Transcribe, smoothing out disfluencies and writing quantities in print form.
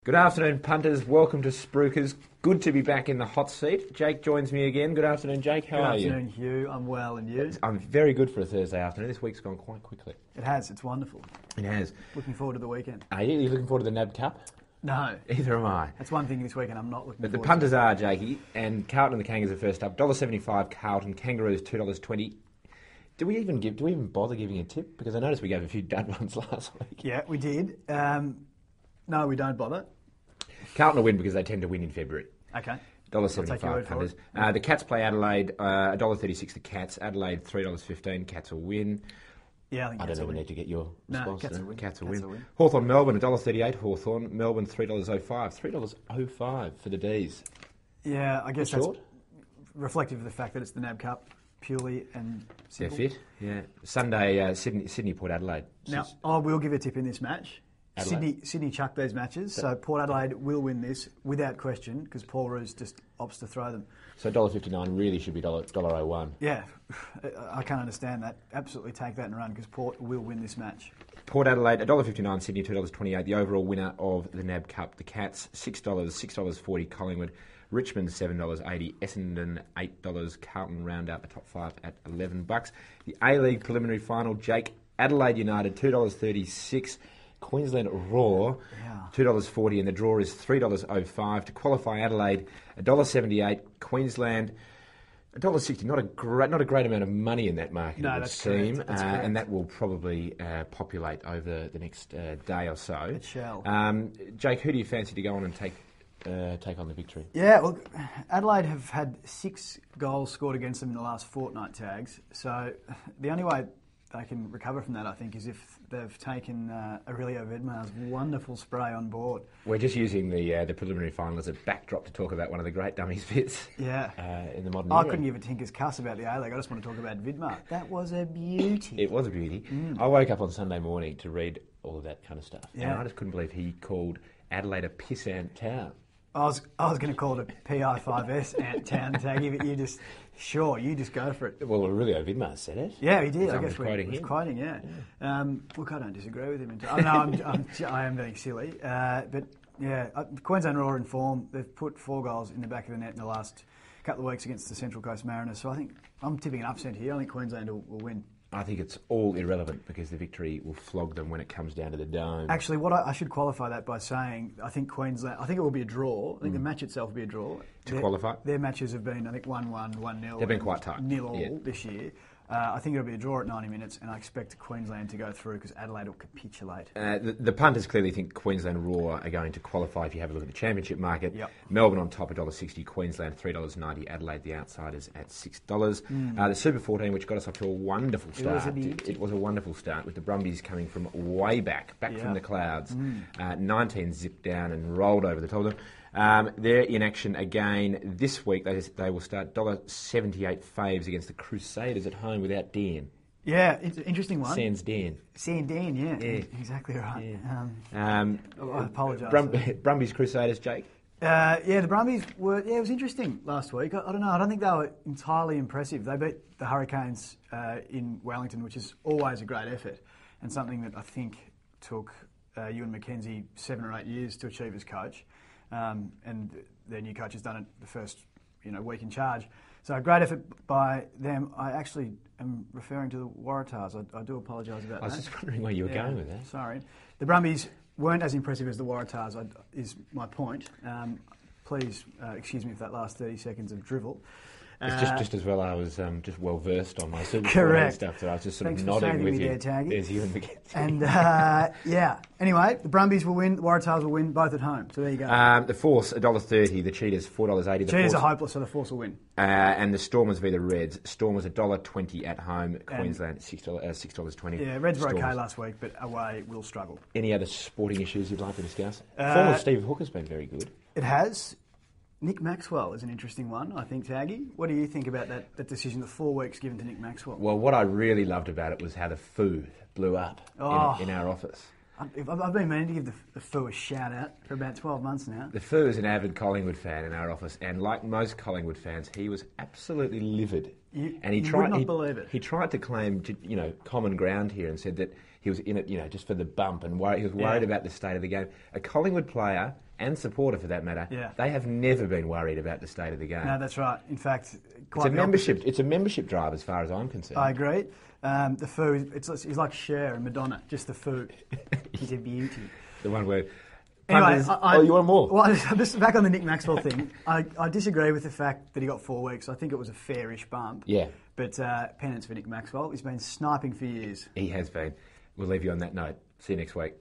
Good afternoon, punters. Welcome to Spruikers. Good to be back in the hot seat. Jake joins me again. Good afternoon, Jake. How are you? Good afternoon, Hugh. I'm well, and you? I'm very good for a Thursday afternoon. This week's gone quite quickly. It has. It's wonderful. It has. Looking forward to the weekend. Are you? Are you looking forward to the NAB Cup? No. Either am I. That's one thing this weekend I'm not looking But forward the punters are, Jakey, and Carlton and the Kangas are first up. $1.75 Carlton, Kangaroos $2.20. Do we even bother giving a tip? Because I noticed we gave a few dud ones last week. Yeah, we did. No, we don't bother. Carlton will win because they tend to win in February. Okay. $1.75 punters. The Cats play Adelaide, $1.36 the Cats. Adelaide $3.15. Cats will win. Yeah, I think I don't even need to get your response. Cats will win. Cats will win. Hawthorn Melbourne $1.38. Hawthorn Melbourne $3.05. $3.05 for the D's. Yeah, I guess that's reflective of the fact that it's the NAB Cup purely and simple. They're fit. Yeah. Sunday Sydney Port Adelaide. Now I will give a tip in this match. Sydney chuck these matches, so Port Adelaide will win this without question because Paul Roos just opts to throw them. So $1.59 really should be $1.01. Yeah, I can't understand that. Absolutely take that and run because Port will win this match. Port Adelaide $1.59, Sydney $2.28. The overall winner of the NAB Cup, the Cats $6.40 Collingwood. Richmond $7.80, Essendon $8, Carlton round out the top five at $11. The A-League preliminary final, Jake, Adelaide United $2.36. Queensland Raw, $2.40, and the draw is $3.05. To qualify, Adelaide, $1.78. Queensland, $1.60. Not a great amount of money in that market, it would seem. Correct. And that will probably populate over the next day or so. It shall. Jake, who do you fancy to go on and take on the victory? Yeah, well, Adelaide have had 6 goals scored against them in the last fortnight, Tags. So the only way they can recover from that, I think, is if they've taken Aurelio Vidmar's wonderful spray on board. We're just using the preliminary final as a backdrop to talk about one of the great dummies bits in the modern era. I couldn't give a tinker's cuss about the A-League. I just want to talk about Vidmar. That was a beauty. It was a beauty. I woke up on Sunday morning to read all of that kind of stuff. Yeah. And I just couldn't believe he called Adelaide a pissant town. I was going to call it a PI5S ant town, Taggy, but you just go for it. Well, Aurelio Vidmar said it. Yeah, he did. I guess quoting him. Quoting, yeah. Look, I don't disagree with him. I am being silly. But yeah, Queensland are all in form. They've put 4 goals in the back of the net in the last couple of weeks against the Central Coast Mariners. So I think I'm tipping an upset here. I think Queensland will win. I think it's all irrelevant because the victory will flog them when it comes down to the dome. Actually, what I should qualify that by saying, I think Queensland, I think it will be a draw. I think the match itself will be a draw. Qualify? Their matches have been, I think, 1-1, 1-0. They've been quite tight. 0-all this year. I think it'll be a draw at 90 minutes, and I expect Queensland to go through because Adelaide will capitulate. The punters clearly think Queensland Raw are going to qualify if you have a look at the championship market. Yep. Melbourne on top, $1.60. Queensland, $3.90. Adelaide, the outsiders, at $6. The Super 14, which got us off to a wonderful start. It was a wonderful start with the Brumbies coming from way back from the clouds. 19 zipped down and rolled over the top of them. They're in action again this week. They will start $1.78 faves against the Crusaders at home without Dan. Yeah, it's an interesting one. Sans Dan. Yeah, exactly right. Yeah. I apologise. Brumbies Crusaders, Jake? The Brumbies were... Yeah, it was interesting last week. I don't know. I don't think they were entirely impressive. They beat the Hurricanes in Wellington, which is always a great effort and something that I think took Ewan McKenzie 7 or 8 years to achieve as coach. And their new coach has done it the first week in charge. So a great effort by them. I actually am referring to the Waratahs. I do apologise about that. I was just wondering where you were going with that. Sorry. The Brumbies weren't as impressive as the Waratahs, is my point. Please excuse me for that last 30 seconds of drivel. It's just as well I was just well versed on my Super Correct. stuff that I was just sort Thanks of nodding with you. There, Taggy. There's you and McKenzie. And anyway, the Brumbies will win, the Waratahs will win, both at home. So there you go. The Force $1.30, the Cheetahs $4.80. The Cheetahs are hopeless, so the Force will win. And the Stormers v the Reds. Stormers $1.20 at home. Queensland $6.20. Yeah, Reds were okay last week, but away will struggle. Any other sporting issues you'd like to discuss? Former Steve Hooker's been very good. It has. Nick Maxwell is an interesting one, I think, Taggy. What do you think about that decision, the 4 weeks given to Nick Maxwell? Well, what I really loved about it was how the foo blew up in our office. I've been meaning to give the Foo a shout out for about 12 months now. The Foo is an avid Collingwood fan in our office, and like most Collingwood fans, he was absolutely livid And he you tried. would not believe it. He tried to claim, common ground here, and said that he was in it, just for the bump, and he was worried about the state of the game. A Collingwood player and supporter, for that matter, they have never been worried about the state of the game. No, that's right. In fact, it's a membership. It's a membership drive, as far as I'm concerned. I agree. The food, he's like Cher and Madonna, just the food. He's a beauty. The one where. Anyway, you want more? Well, just back on the Nick Maxwell thing. I disagree with the fact that he got 4 weeks. I think it was a fairish bump. Yeah. But penance for Nick Maxwell. He's been sniping for years. He has been. We'll leave you on that note. See you next week.